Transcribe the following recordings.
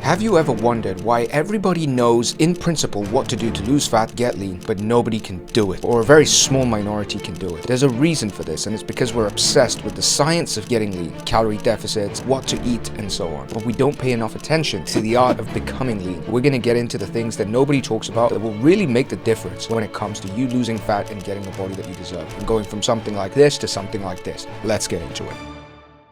Have you ever wondered why everybody knows in principle what to do to lose fat, get lean, but nobody can do it, or a very small minority can do it? There's a reason for this, and it's because we're obsessed with the science of getting lean, calorie deficits, what to eat, and so on. But we don't pay enough attention to the art of becoming lean. We're going to get into the things that nobody talks about that will really make the difference when it comes to you losing fat and getting the body that you deserve, and going from something like this to something like this. Let's get into it.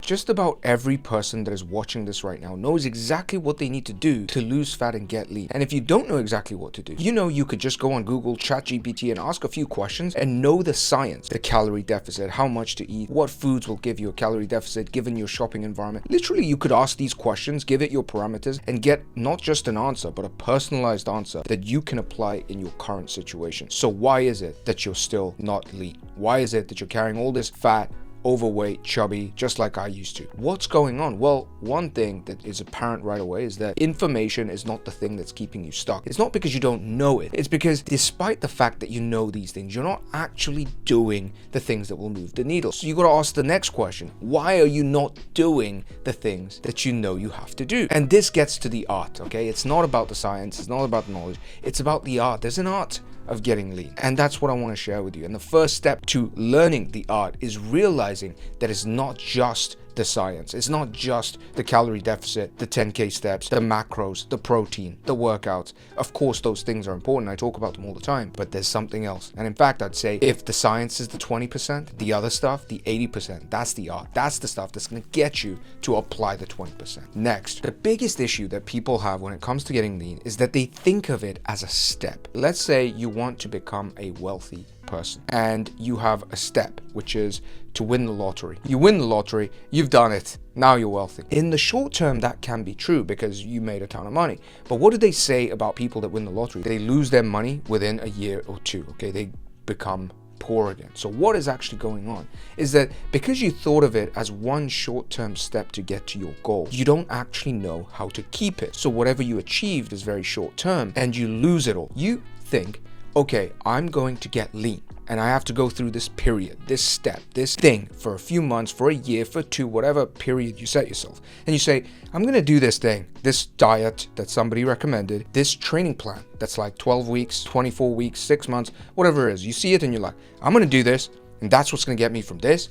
Just about every person that is watching this right now knows exactly what they need to do to lose fat and get lean. And if you don't know exactly what to do, you could just go on Google, ChatGPT, and ask a few questions and know the science, the calorie deficit, how much to eat, what foods will give you a calorie deficit given your shopping environment. Literally, you could ask these questions, give it your parameters, and get not just an answer, but a personalized answer that you can apply in your current situation. So why is it that you're still not lean? Why is it that you're carrying all this fat, overweight, chubby, just like I used to? What's going on? Well, one thing that is apparent right away is that information is not the thing that's keeping you stuck. It's not because you don't know it. It's because despite the fact that you know these things, you're not actually doing the things that will move the needle. So you got to ask the next question. Why are you not doing the things that you know you have to do? And this gets to the art, okay? It's not about the science. It's not about the knowledge. It's about the art. There's an art of getting lean, and that's what I want to share with you. And the first step to learning the art is realizing that it's not just the science. It's not just the calorie deficit, the 10K steps, the macros, the protein, the workouts. Of course, those things are important. I talk about them all the time, but there's something else. And in fact, I'd say if the science is the 20%, the other stuff, the 80%, that's the art. That's the stuff that's going to get you to apply the 20%. Next, the biggest issue that people have when it comes to getting lean is that they think of it as a step. Let's say you want to become a wealthy person and you have a step, which is to win the lottery. You win the lottery, you've done it, now you're wealthy. In the short term, that can be true because you made a ton of money. But what do they say about people that win the lottery? They lose their money within a year or two, okay? They become poor again. So what is actually going on is that because you thought of it as one short-term step to get to your goal, you don't actually know how to keep it. So whatever you achieved is very short-term and you lose it all. You think, okay, I'm going to get lean and I have to go through this period, this step, this thing for a few months, for a year, for two, whatever period you set yourself. And you say, I'm going to do this thing, this diet that somebody recommended, this training plan that's like 12 weeks, 24 weeks, 6 months, whatever it is. You see it and you're like, I'm going to do this and that's what's going to get me from this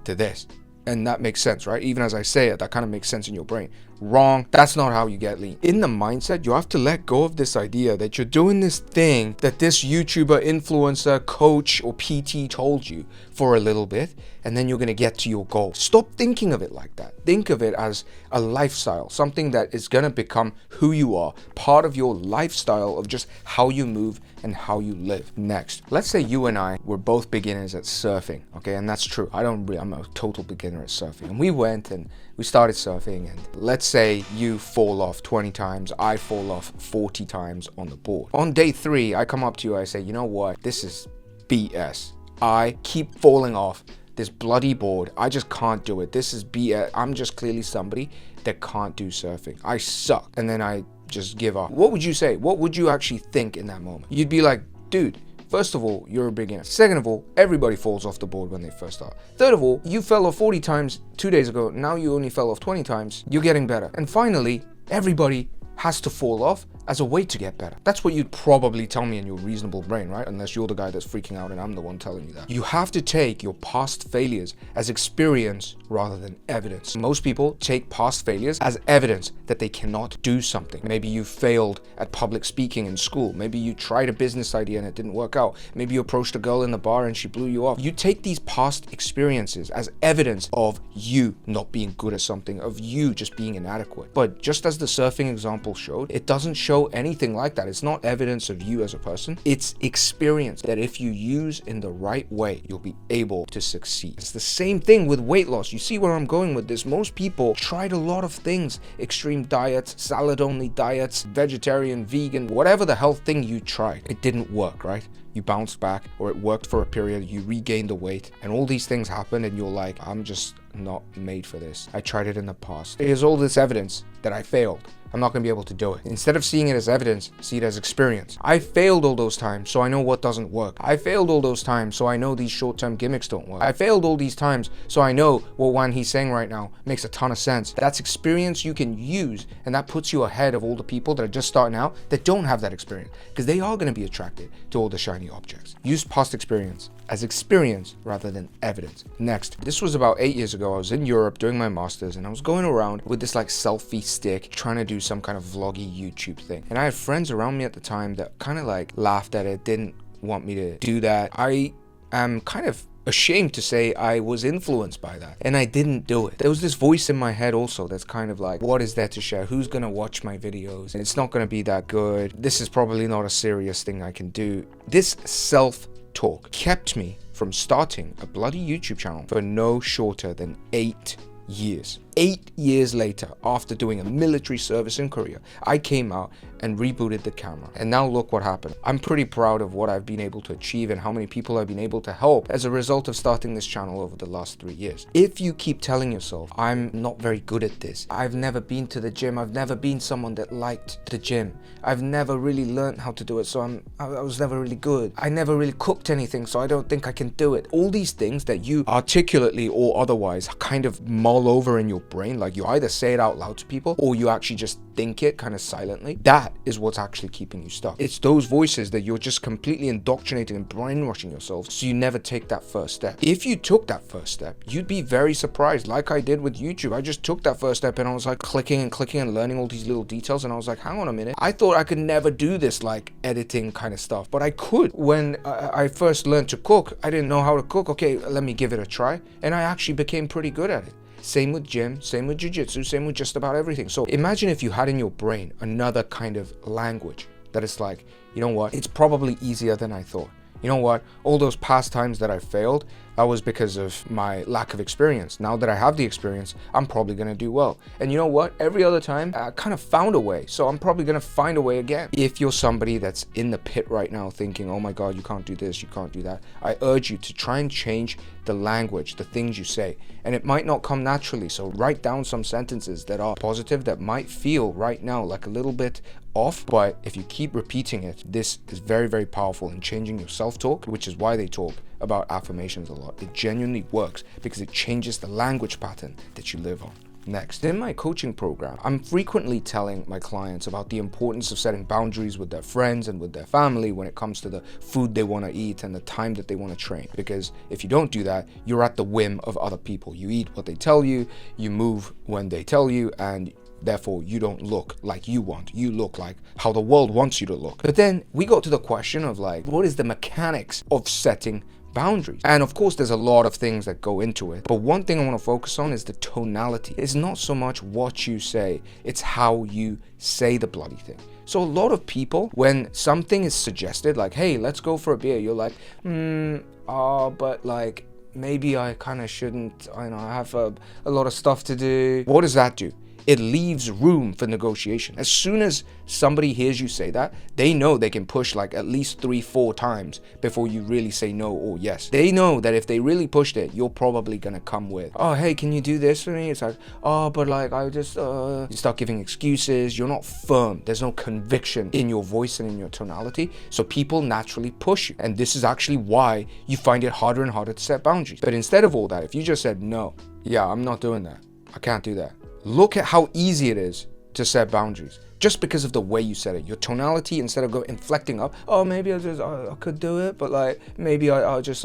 to this. And that makes sense, right? Even as I say it, that kind of makes sense in your brain. Wrong. That's not how you get lean. In the mindset, you have to let go of this idea that you're doing this thing that this YouTuber, influencer, coach, or PT told you for a little bit, and then you're going to get to your goal. Stop thinking of it like that. Think of it as a lifestyle, something that is going to become who you are, part of your lifestyle of just how you move and how you live. Next, let's say you and I were both beginners at surfing, okay? And that's true. I'm a total beginner at surfing. And we went and we started surfing, and let's say you fall off 20 times, I fall off 40 times on the board. On day 3, I come up to you, I say, you know what? This is BS. I keep falling off this bloody board. I just can't do it. This is BS. I'm just clearly somebody that can't do surfing. I suck. And then I just give up. What would you say? What would you actually think in that moment? You'd be like, dude, first of all, you're a beginner. Second of all, everybody falls off the board when they first start. Third of all, you fell off 40 times 2 days ago. Now you only fell off 20 times. You're getting better. And finally, everybody has to fall off as a way to get better. That's what you'd probably tell me in your reasonable brain, right? Unless you're the guy that's freaking out and I'm the one telling you that. You have to take your past failures as experience rather than evidence. Most people take past failures as evidence that they cannot do something. Maybe you failed at public speaking in school. Maybe you tried a business idea and it didn't work out. Maybe you approached a girl in the bar and she blew you off. You take these past experiences as evidence of you not being good at something, of you just being inadequate. But just as the surfing example showed, it doesn't show anything like that. It's not evidence of you as a person. It's experience that if you use in the right way, you'll be able to succeed. It's the same thing with weight loss. You see where I'm going with this? Most people tried a lot of things. Extreme diets, salad-only diets, vegetarian, vegan, whatever the hell thing you tried. It didn't work, right? You bounced back, or it worked for a period, you regained the weight, and all these things happen and you're like, I'm just not made for this. I tried it in the past. Here's all this evidence that I failed. I'm not going to be able to do it. Instead of seeing it as evidence, see it as experience. I failed all those times, so I know what doesn't work. I failed all those times, so I know these short-term gimmicks don't work. I failed all these times, so I know what Wanhee's saying right now makes a ton of sense. That's experience you can use, and that puts you ahead of all the people that are just starting out that don't have that experience, because they are going to be attracted to all the shiny objects. Use past experience as experience rather than evidence. Next, this was about 8 years ago. I was in Europe doing my masters, and I was going around with this like selfie stick trying to do some kind of vloggy YouTube thing, and I had friends around me at the time that kind of like laughed at it, didn't want me to do that. I am kind of ashamed to say I was influenced by that, and I didn't do it. There was this voice in my head also that's kind of like, what is there to share? Who's gonna watch my videos? It's not gonna be that good. This is probably not a serious thing I can do. This self-talk kept me from starting a bloody YouTube channel for no shorter than 8 years. 8 years later, after doing a military service in Korea, I came out and rebooted the camera. And now look what happened. I'm pretty proud of what I've been able to achieve and how many people I've been able to help as a result of starting this channel over the last 3 years. If you keep telling yourself, I'm not very good at this, I've never been to the gym, I've never been someone that liked the gym, I've never really learned how to do it, so I was never really good, I never really cooked anything, so I don't think I can do it. All these things that you articulately or otherwise kind of mull over in your brain, like you either say it out loud to people or you actually just think it kind of silently, that is what's actually keeping you stuck. It's those voices that you're just completely indoctrinating and brainwashing yourself, so you never take that first step. If you took that first step, you'd be very surprised, like I did with YouTube. I just took that first step and I was like clicking and learning all these little details, and I was like, hang on a minute, I thought I could never do this like editing kind of stuff, but I could. When I first learned to cook, I didn't know how to cook. Okay, let me give it a try, and I actually became pretty good at it. Same with gym, same with jiu-jitsu, same with just about everything. So imagine if you had in your brain another kind of language that is like, you know what, it's probably easier than I thought. You know what, all those past times that I failed, that was because of my lack of experience. Now that I have the experience, I'm probably gonna do well. And you know what, every other time I kind of found a way, so I'm probably gonna find a way again. If you're somebody that's in the pit right now thinking, oh my god, you can't do this, you can't do that, I urge you to try and change the language, the things you say. And it might not come naturally, so write down some sentences that are positive, that might feel right now like a little bit off, but if you keep repeating it, this is very, very powerful in changing your self-talk, which is why they talk about affirmations a lot. It genuinely works because it changes the language pattern that you live on. Next, in my coaching program, I'm frequently telling my clients about the importance of setting boundaries with their friends and with their family when it comes to the food they want to eat and the time that they want to train. Because if you don't do that, you're at the whim of other people. You eat what they tell you, you move when they tell you, and therefore you don't look like you want. You look like how the world wants you to look. But then we got to the question of like, what is the mechanics of setting boundaries? And of course there's a lot of things that go into it, but one thing I want to focus on is the tonality. It's not so much what you say, it's how you say the bloody thing. So a lot of people, when something is suggested like, hey, let's go for a beer, you're like, but like maybe I kind of shouldn't, I have a lot of stuff to do. What does that do? It leaves room for negotiation. As soon as somebody hears you say that, they know they can push like at least 3-4 times before you really say no or yes. They know that if they really pushed it, you're probably gonna come with, oh, hey, can you do this for me? It's like, oh, but like, I just, you start giving excuses. You're not firm. There's no conviction in your voice and in your tonality. So people naturally push you. And this is actually why you find it harder and harder to set boundaries. But instead of all that, if you just said, no, yeah, I'm not doing that, I can't do that. Look at how easy it is to set boundaries just because of the way you said it. Your tonality, instead of inflecting up, oh, maybe I could do it, but like maybe I'll just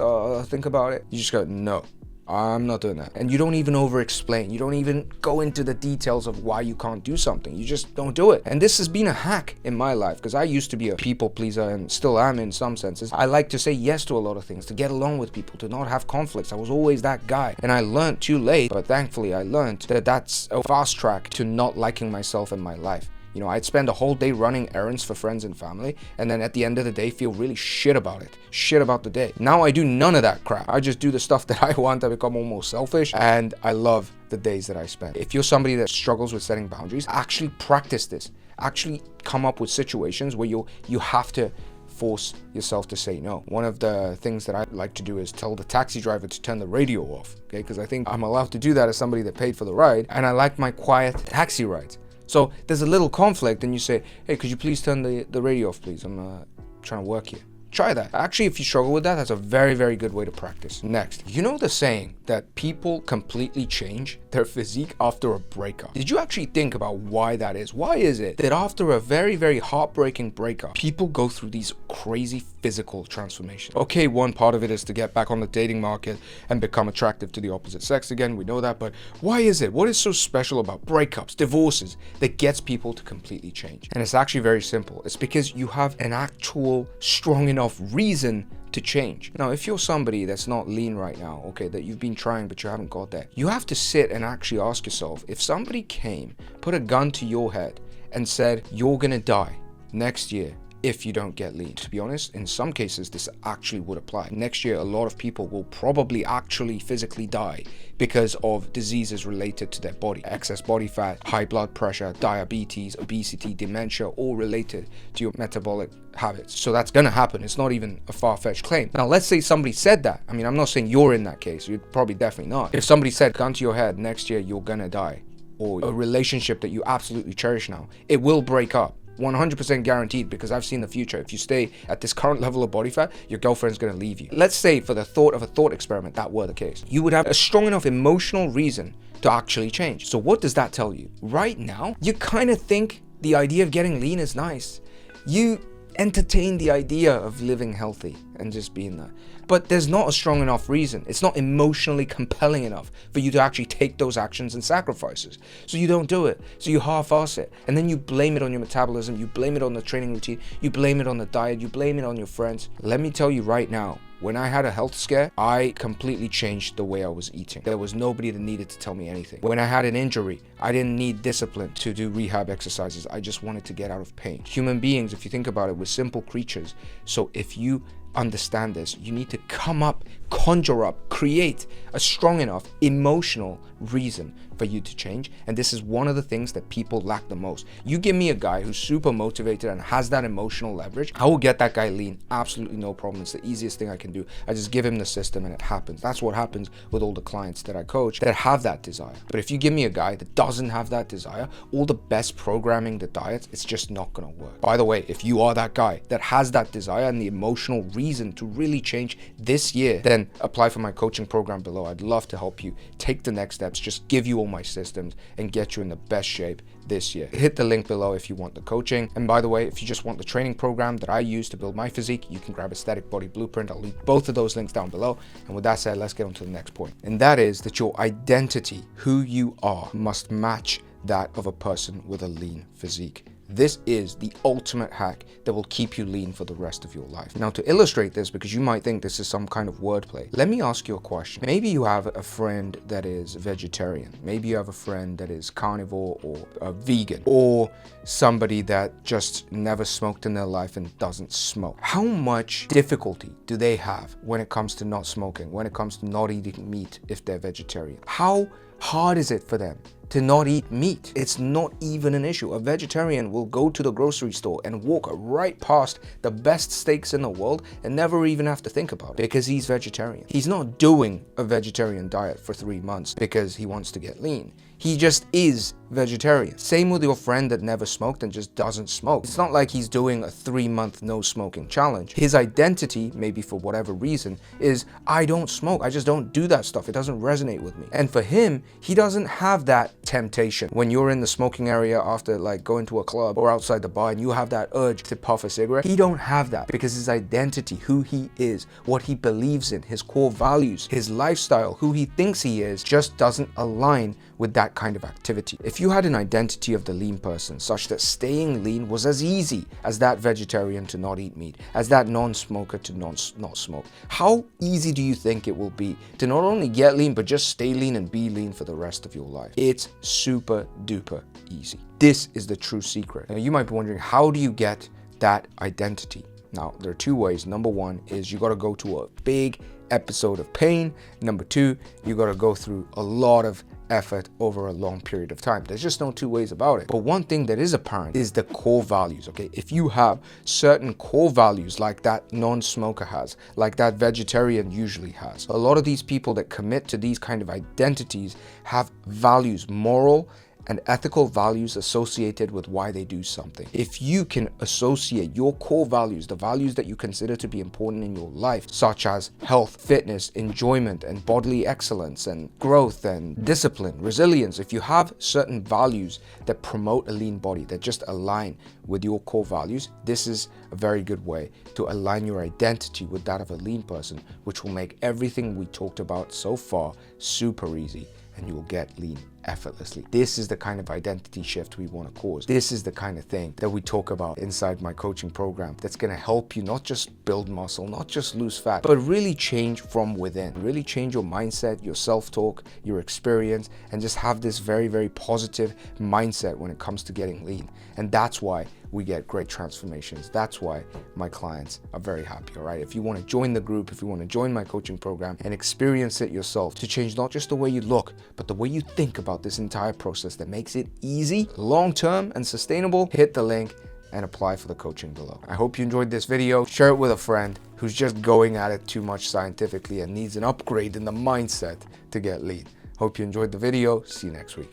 think about it. You just go, no, I'm not doing that. And you don't even over explain. You don't even go into the details of why you can't do something. You just don't do it. And this has been a hack in my life because I used to be a people pleaser and still am in some senses. I like to say yes to a lot of things, to get along with people, to not have conflicts. I was always that guy. And I learned too late, but thankfully I learned that that's a fast track to not liking myself and my life. You know, I'd spend a whole day running errands for friends and family, and then at the end of the day feel really shit about it. Shit about the day. Now I do none of that crap. I just do the stuff that I want. I become almost selfish, and I love the days that I spend. If you're somebody that struggles with setting boundaries, actually practice this. Actually come up with situations where you have to force yourself to say no. One of the things that I like to do is tell the taxi driver to turn the radio off, okay? Because I think I'm allowed to do that as somebody that paid for the ride, and I like my quiet taxi rides. So there's a little conflict and you say, hey, could you please turn the radio off, please? I'm trying to work here. Try that. Actually, if you struggle with that, that's a very, very good way to practice. Next, you know the saying that people completely change their physique after a breakup? Did you actually think about why that is? Why is it that after a very, very heartbreaking breakup, people go through these crazy physical transformations? Okay, one part of it is to get back on the dating market and become attractive to the opposite sex again. We know that, but why is it? What is so special about breakups, divorces, that gets people to completely change? And it's actually very simple. It's because you have an actual strong enough reason to change. Now, if you're somebody that's not lean right now, okay, that you've been trying but you haven't got there, you have to sit and actually ask yourself, if somebody came, put a gun to your head and said, you're gonna die next year if you don't get lean. To be honest, in some cases, this actually would apply. Next year, a lot of people will probably actually physically die because of diseases related to their body. Excess body fat, high blood pressure, diabetes, obesity, dementia, all related to your metabolic habits. So that's gonna happen. It's not even a far-fetched claim. Now, let's say somebody said that. I mean, I'm not saying you're in that case. You're probably definitely not. If somebody said, gun to your head, next year you're gonna die, or a relationship that you absolutely cherish now, it will break up. 100% guaranteed, because I've seen the future. If you stay at this current level of body fat, your girlfriend's gonna leave you. Let's say, for the thought of a thought experiment, that were the case. You would have a strong enough emotional reason to actually change. So what does that tell you? Right now, you kind of think the idea of getting lean is nice. You entertain the idea of living healthy and just being there. But there's not a strong enough reason. It's not emotionally compelling enough for you to actually take those actions and sacrifices. So you don't do it. So you half-ass it. And then you blame it on your metabolism. You blame it on the training routine. You blame it on the diet. You blame it on your friends. Let me tell you right now, when I had a health scare, I completely changed the way I was eating. There was nobody that needed to tell me anything. When I had an injury, I didn't need discipline to do rehab exercises. I just wanted to get out of pain. Human beings, if you think about it, we're simple creatures. So if you understand this, you need to come up, conjure up, create a strong enough emotional reason for you to change. And this is one of the things that people lack the most. You give me a guy who's super motivated and has that emotional leverage, I will get that guy lean, absolutely no problem. It's the easiest thing I can do. I just give him the system and it happens. That's what happens with all the clients that I coach that have that desire. But if you give me a guy that doesn't have that desire, all the best programming, the diets, it's just not gonna work. By the way, if you are that guy that has that desire and the emotional reason to really change this year, then apply for my coaching program below. I'd love to help you take the next steps, just give you all my systems and get you in the best shape this year. Hit the link below if you want the coaching. And by the way, if you just want the training program that I use to build my physique, you can grab Aesthetic Body Blueprint. I'll leave both of those links down below. And with that said, let's get on to the next point. And that is that your identity, who you are, must match that of a person with a lean physique. This is the ultimate hack that will keep you lean for the rest of your life. Now, to illustrate this, because you might think this is some kind of wordplay, let me ask you a question. Maybe you have a friend that is vegetarian. Maybe you have a friend that is carnivore or a vegan, or somebody that just never smoked in their life and doesn't smoke. How much difficulty do they have when it comes to not smoking, when it comes to not eating meat if they're vegetarian? How hard is it for them to not eat meat? It's not even an issue. A vegetarian will go to the grocery store and walk right past the best steaks in the world and never even have to think about it because he's vegetarian. He's not doing a vegetarian diet for 3 months because he wants to get lean. He just is vegetarian. Same with your friend that never smoked and just doesn't smoke. It's not like he's doing a 3-month no smoking challenge. His identity, maybe for whatever reason, is I don't smoke. I just don't do that stuff. It doesn't resonate with me. And for him, he doesn't have that temptation. When you're in the smoking area after like going to a club or outside the bar and you have that urge to puff a cigarette, he don't have that because his identity, who he is, what he believes in, his core values, his lifestyle, who he thinks he is, just doesn't align with that kind of activity. If you had an identity of the lean person such that staying lean was as easy as that vegetarian to not eat meat, as that non-smoker to not smoke, how easy do you think it will be to not only get lean but just stay lean and be lean for the rest of your life? It's super duper easy. This is the true secret. Now you might be wondering, how do you get that identity? Now there are 2 ways. Number 1 is you got to go to a big episode of pain. Number 2, you got to go through a lot of effort over a long period of time. There's just no 2 ways about it. But one thing that is apparent is the core values, okay? If you have certain core values like that non-smoker has, like that vegetarian usually has, a lot of these people that commit to these kind of identities have values, moral and ethical values associated with why they do something. If you can associate your core values, the values that you consider to be important in your life, such as health, fitness, enjoyment, and bodily excellence, and growth, and discipline, resilience, if you have certain values that promote a lean body, that just align with your core values, this is a very good way to align your identity with that of a lean person, which will make everything we talked about so far super easy, and you will get lean effortlessly. This is the kind of identity shift we want to cause. This is the kind of thing that we talk about inside my coaching program that's going to help you not just build muscle, not just lose fat, but really change from within. Really change your mindset, your self-talk, your experience, and just have this very, very positive mindset when it comes to getting lean. And that's why we get great transformations. That's why my clients are very happy, all right? If you want to join the group, if you want to join my coaching program and experience it yourself to change not just the way you look, but the way you think about this entire process that makes it easy, long-term, and sustainable, hit the link and apply for the coaching below. I hope you enjoyed this video. Share it with a friend who's just going at it too much scientifically and needs an upgrade in the mindset to get lean. Hope you enjoyed the video. See you next week.